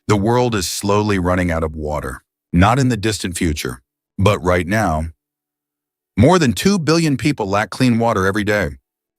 The world is slowly running out of water, not in the distant future, but right now. More than 2 billion people lack clean water every day.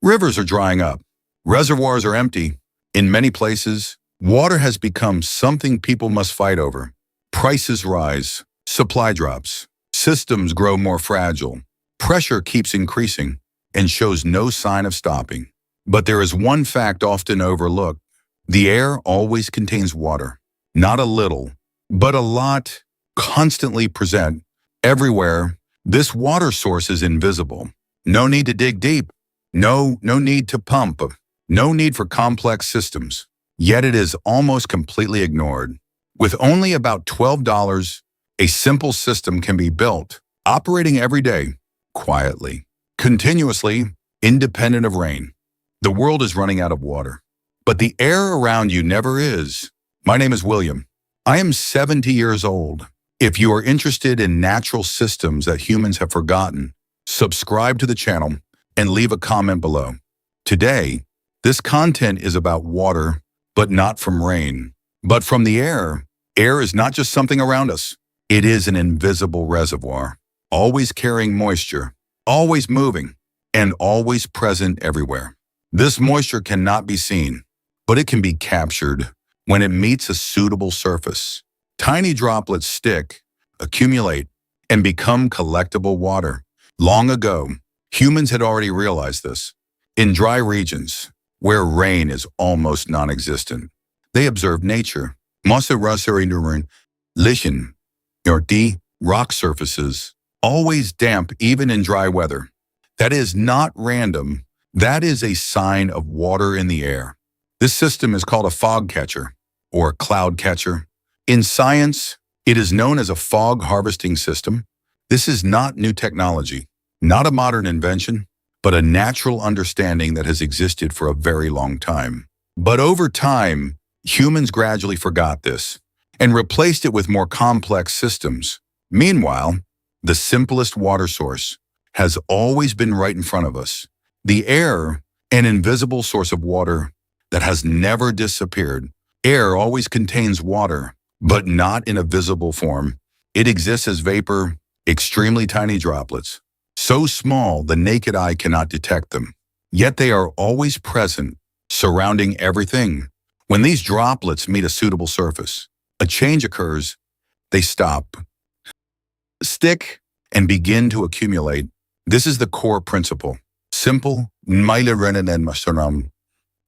Rivers are drying up. Reservoirs are empty. In many places, water has become something people must fight over. Prices rise, supply drops, systems grow more fragile, pressure keeps increasing and shows no sign of stopping. But there is one fact often overlooked. The air always contains water. Not a little, but a lot, constantly present, everywhere. This water source is invisible. No need to dig deep. No need to pump. No need for complex systems. Yet it is almost completely ignored. With only about $12, a simple system can be built, operating every day, quietly, continuously, independent of rain. The world is running out of water, but the air around you never is. My name is William. I am 70 years old. If you are interested in natural systems that humans have forgotten, subscribe to the channel and leave a comment below. Today, this content is about water, but not from rain, but from the air. Air is not just something around us. It is an invisible reservoir, always carrying moisture, always moving, and always present everywhere. This moisture cannot be seen, but it can be captured when it meets a suitable surface. Tiny droplets stick, accumulate, and become collectible water. Long ago, humans had already realized this. In dry regions, where rain is almost non-existent, they observed nature. Lichen, or rock surfaces, always damp even in dry weather. That is not random. That is a sign of water in the air. This system is called a fog catcher or cloud catcher. In science, it is known as a fog harvesting system. This is not new technology, not a modern invention, but a natural understanding that has existed for a very long time. But over time, humans gradually forgot this and replaced it with more complex systems. Meanwhile, the simplest water source has always been right in front of us. The air, an invisible source of water that has never disappeared. Air always contains water, but not in a visible form. It exists as vapor, extremely tiny droplets, so small the naked eye cannot detect them. Yet they are always present, surrounding everything. When these droplets meet a suitable surface, a change occurs. They stop, stick, and begin to accumulate. This is the core principle. Simple,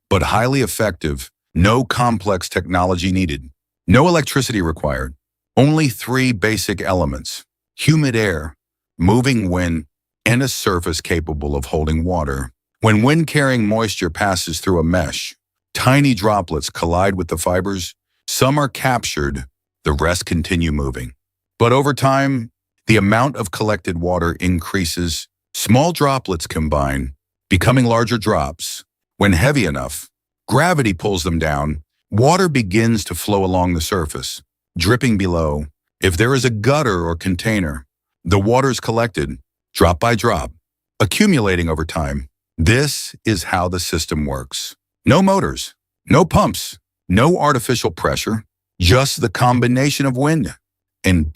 but highly effective. No complex technology needed. No electricity required. Only 3 basic elements: humid air, moving wind, and a surface capable of holding water. When wind-carrying moisture passes through a mesh, tiny droplets collide with the fibers. Some are captured, the rest continue moving. But over time, the amount of collected water increases. Small droplets combine, becoming larger drops. When heavy enough, gravity pulls them down. Water begins to flow along the surface, dripping below. If there is a gutter or container, the water is collected, drop by drop, accumulating over time. This is how the system works. No motors, no pumps, no artificial pressure, just the combination of wind and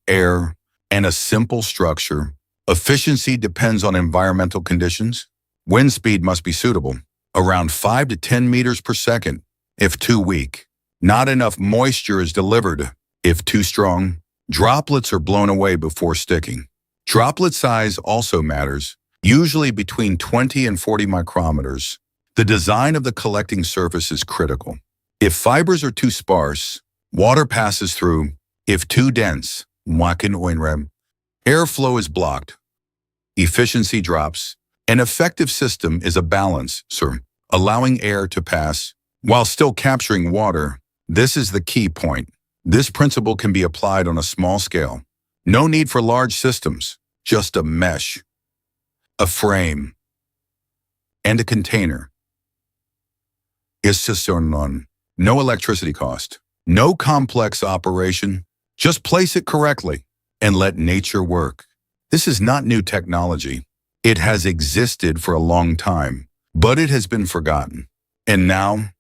air, and a simple structure. Efficiency depends on environmental conditions. Wind speed must be suitable, around 5 to 10 meters per second. If too weak, not enough moisture is delivered. If too strong, droplets are blown away before sticking. Droplet size also matters, usually between 20 and 40 micrometers. The design of the collecting surface is critical. If fibers are too sparse, water passes through. If too dense, airflow is blocked. Efficiency drops. An effective system is a balance, allowing air to pass while still capturing water. This is the key point. This principle can be applied on a small scale. No need for large systems, just a mesh, a frame, and a container. It's just on. No electricity cost, no complex operation. Just place it correctly and let nature work. This is not new technology. It has existed for a long time, but it has been forgotten. And now,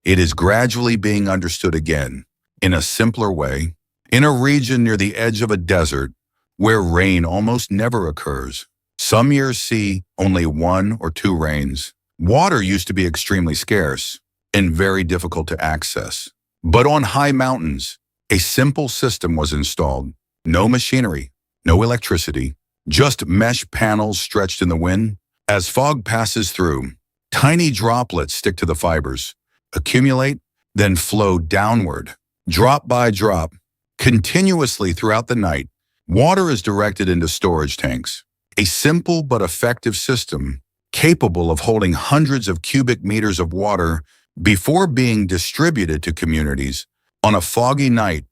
it is gradually being understood again. in a simpler way, in a region near the edge of a desert where rain almost never occurs. Some years see only 1 or 2 rains. Water used to be extremely scarce and very difficult to access. But on high mountains, a simple system was installed. No machinery, no electricity, just mesh panels stretched in the wind. As fog passes through, tiny droplets stick to the fibers, accumulate, then flow downward, drop by drop, continuously throughout the night. Water is directed into storage tanks, a simple but effective system capable of holding hundreds of cubic meters of water before being distributed to communities. On a foggy night,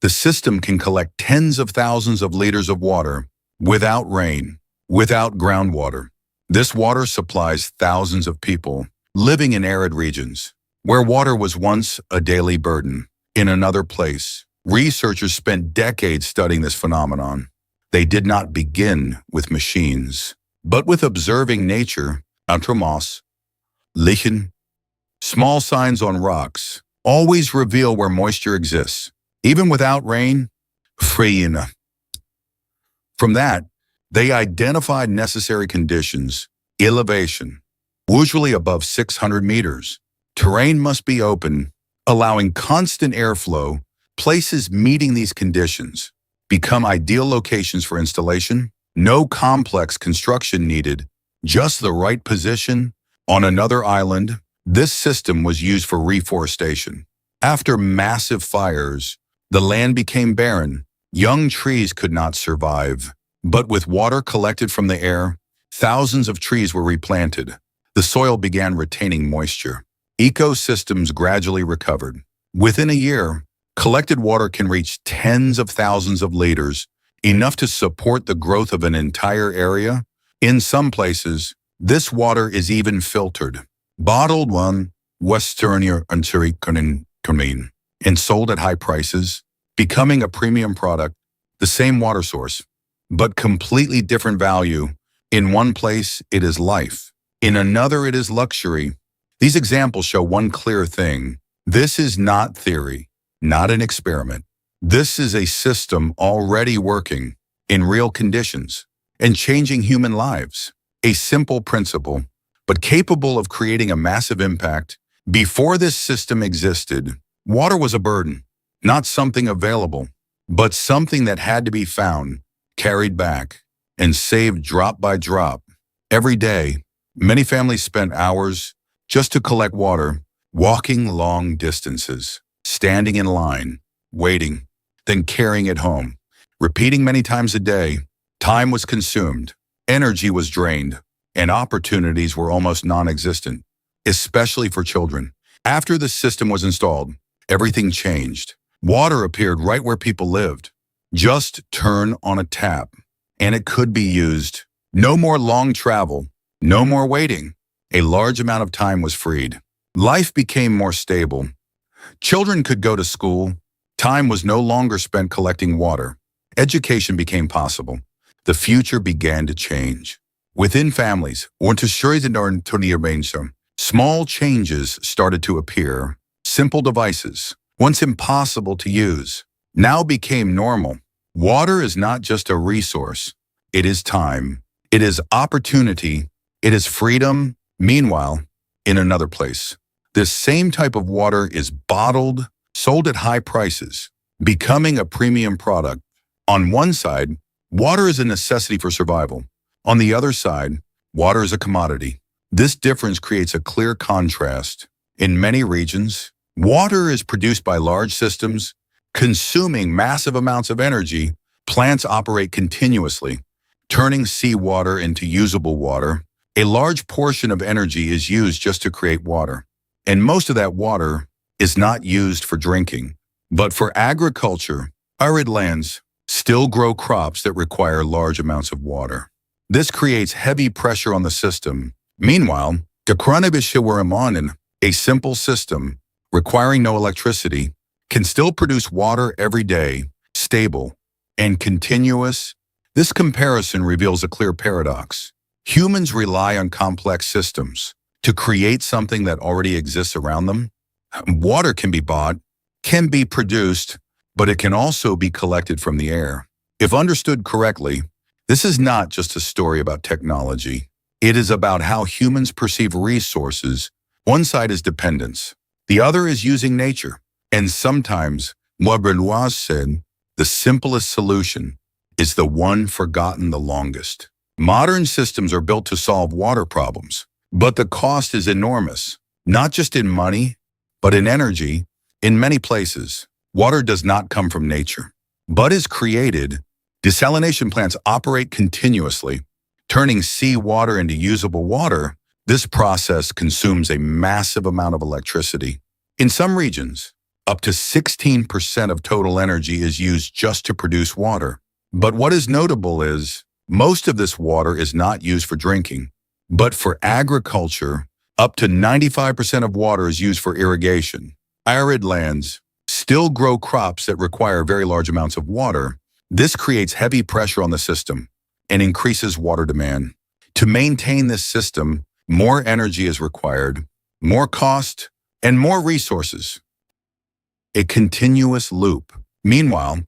the system can collect tens of thousands of liters of water without rain, without groundwater. This water supplies thousands of people living in arid regions, where water was once a daily burden. In another place, researchers spent decades studying this phenomenon. They did not begin with machines, but with observing nature, antromos, lichen, small signs on rocks, always reveal where moisture exists, even without rain, freina. From that, they identified necessary conditions: elevation, usually above 600 meters. Terrain must be open, allowing constant airflow. Places meeting these conditions become ideal locations for installation. No complex construction needed, just the right position. On another island, this system was used for reforestation. After massive fires, the land became barren. Young trees could not survive. But with water collected from the air, thousands of trees were replanted. The soil began retaining moisture. Ecosystems gradually recovered. Within a year, collected water can reach tens of thousands of liters, enough to support the growth of an entire area. In some places, this water is even filtered, bottled one, Westernier and sold at high prices, becoming a premium product. The same water source, but completely different value. In one place, it is life. In another, it is luxury. These examples show one clear thing. This is not theory, not an experiment. This is a system already working in real conditions and changing human lives. A simple principle, but capable of creating a massive impact. Before this system existed, water was a burden, not something available, but something that had to be found, carried back, and saved drop by drop. Every day, many families spent hours just to collect water, walking long distances, standing in line, waiting, then carrying it home. Repeating many times a day, time was consumed, energy was drained, and opportunities were almost non-existent, especially for children. After the system was installed, everything changed. Water appeared right where people lived. Just turn on a tap, and it could be used. No more long travel, no more waiting. A large amount of time was freed. Life became more stable. Children could go to school. Time was no longer spent collecting water. Education became possible. The future began to change. Within families, small changes started to appear. Simple devices, once impossible to use, now became normal. Water is not just a resource. It is time. It is opportunity. It is freedom. Meanwhile, in another place, this same type of water is bottled, sold at high prices, becoming a premium product. On one side, water is a necessity for survival. On the other side, water is a commodity. This difference creates a clear contrast. In many regions, water is produced by large systems, consuming massive amounts of energy. Plants operate continuously, turning seawater into usable water. A large portion of energy is used just to create water, and most of that water is not used for drinking. But for agriculture, arid lands still grow crops that require large amounts of water. This creates heavy pressure on the system. Meanwhile, a simple system requiring no electricity can still produce water every day, stable and continuous. This comparison reveals a clear paradox. Humans rely on complex systems to create something that already exists around them. Water can be bought, can be produced, but it can also be collected from the air. If understood correctly, this is not just a story about technology. It is about how humans perceive resources. One side is dependence. The other is using nature. And sometimes, Benoit said, the simplest solution is the one forgotten the longest. Modern systems are built to solve water problems, but the cost is enormous, not just in money, but in energy. In many places, water does not come from nature, but is created. Desalination plants operate continuously, turning seawater into usable water. This process consumes a massive amount of electricity. In some regions, up to 16% of total energy is used just to produce water. But what is notable is, most of this water is not used for drinking, but for agriculture. Up to 95% of water is used for irrigation. Arid lands still grow crops that require very large amounts of water. This creates heavy pressure on the system and increases water demand. To maintain this system, more energy is required, more cost, and more resources. A continuous loop. Meanwhile,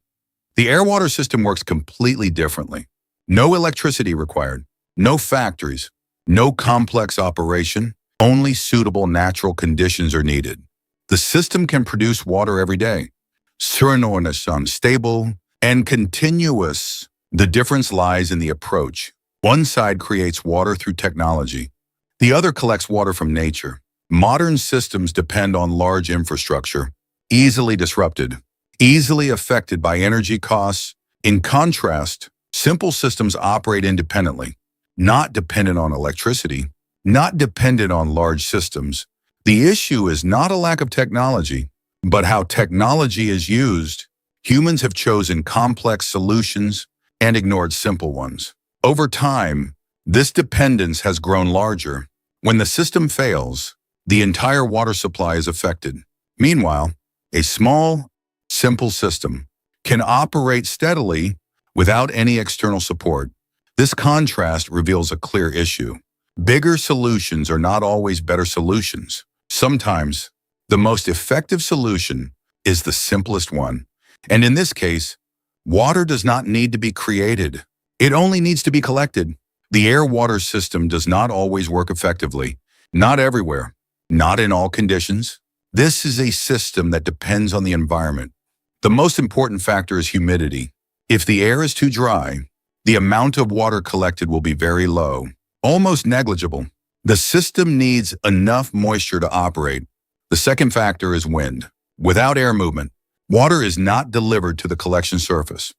the air-water system works completely differently. No electricity required, no factories, no complex operation, only suitable natural conditions are needed. The system can produce water every day. Stable and continuous. The difference lies in the approach. One side creates water through technology. The other collects water from nature. Modern systems depend on large infrastructure, easily disrupted, easily affected by energy costs. In contrast, simple systems operate independently, not dependent on electricity, not dependent on large systems. The issue is not a lack of technology, but how technology is used. Humans have chosen complex solutions and ignored simple ones. Over time, this dependence has grown larger. When the system fails, the entire water supply is affected. Meanwhile, a small, simple system can operate steadily without any external support. This contrast reveals a clear issue. Bigger solutions are not always better solutions. Sometimes, the most effective solution is the simplest one. And in this case, water does not need to be created. It only needs to be collected. The air-water system does not always work effectively, not everywhere, not in all conditions. This is a system that depends on the environment. The most important factor is humidity. If the air is too dry, the amount of water collected will be very low, almost negligible. The system needs enough moisture to operate. The second factor is wind. Without air movement, water is not delivered to the collection surface.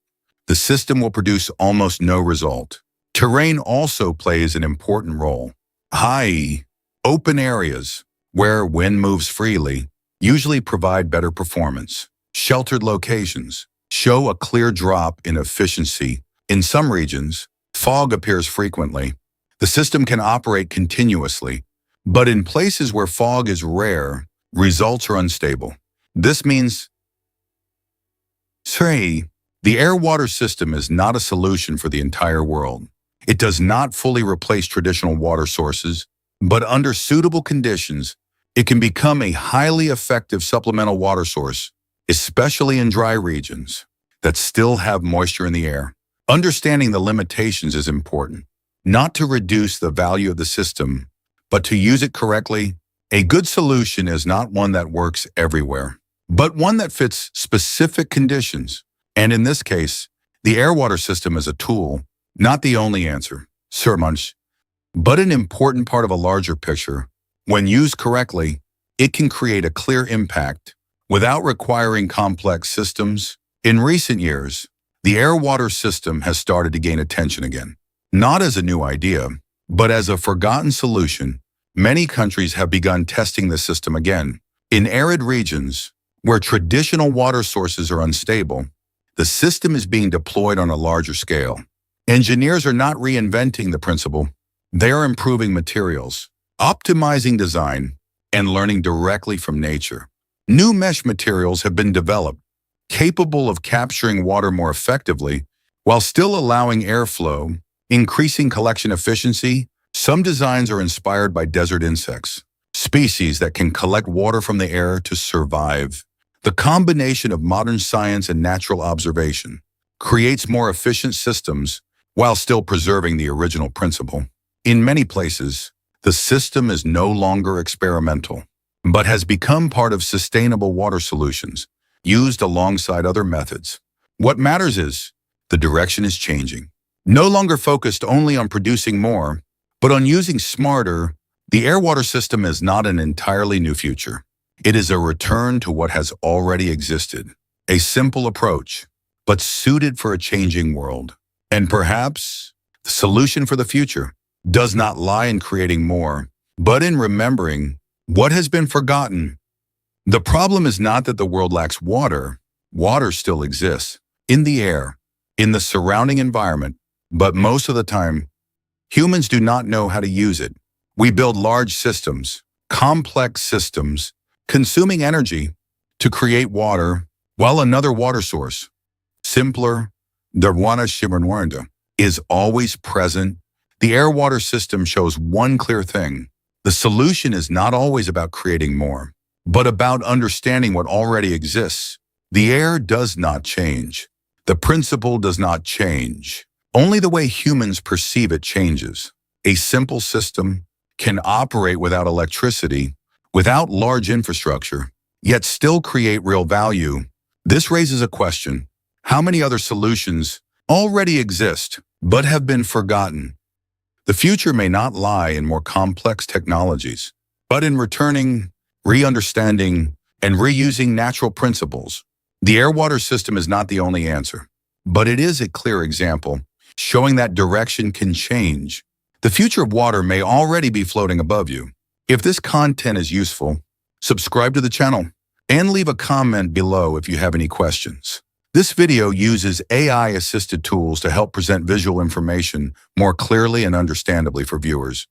The system will produce almost no result. Terrain also plays an important role. High, open areas where wind moves freely usually provide better performance. Sheltered locations show a clear drop in efficiency. In some regions, fog appears frequently. The system can operate continuously, but in places where fog is rare, results are unstable. This means, the air-water system is not a solution for the entire world. It does not fully replace traditional water sources, but under suitable conditions, it can become a highly effective supplemental water source, especially in dry regions that still have moisture in the air. Understanding the limitations is important, not to reduce the value of the system, but to use it correctly. A good solution is not one that works everywhere, but one that fits specific conditions. And in this case, the air-water system is a tool, not the only answer, but an important part of a larger picture. When used correctly, it can create a clear impact without requiring complex systems. In recent years, the air-water system has started to gain attention again, not as a new idea, but as a forgotten solution. Many countries have begun testing the system again. In arid regions, where traditional water sources are unstable, the system is being deployed on a larger scale. Engineers are not reinventing the principle. They are improving materials, optimizing design, and learning directly from nature. New mesh materials have been developed, capable of capturing water more effectively while still allowing airflow, increasing collection efficiency. Some designs are inspired by desert insects, species that can collect water from the air to survive. The combination of modern science and natural observation creates more efficient systems while still preserving the original principle. In many places, the system is no longer experimental, but has become part of sustainable water solutions used alongside other methods. What matters is the direction is changing. No longer focused only on producing more, but on using smarter, the air-water system is not an entirely new future. It is a return to what has already existed, a simple approach, but suited for a changing world. And perhaps the solution for the future does not lie in creating more, but in remembering what has been forgotten. The problem is not that the world lacks water. Water still exists in the air, in the surrounding environment, but most of the time, humans do not know how to use it. We build large systems, complex systems, consuming energy to create water, while another water source, simpler, is always present. The air-water system shows one clear thing. The solution is not always about creating more, but about understanding what already exists. The air does not change. The principle does not change. Only the way humans perceive it changes. A simple system can operate without electricity, without large infrastructure, yet still create real value. This raises a question. How many other solutions already exist, but have been forgotten? The future may not lie in more complex technologies, but in returning, re-understanding, and reusing natural principles. The air-water system is not the only answer, but it is a clear example, showing that direction can change. The future of water may already be floating above you. If this content is useful, subscribe to the channel and leave a comment below if you have any questions. This video uses AI-assisted tools to help present visual information more clearly and understandably for viewers.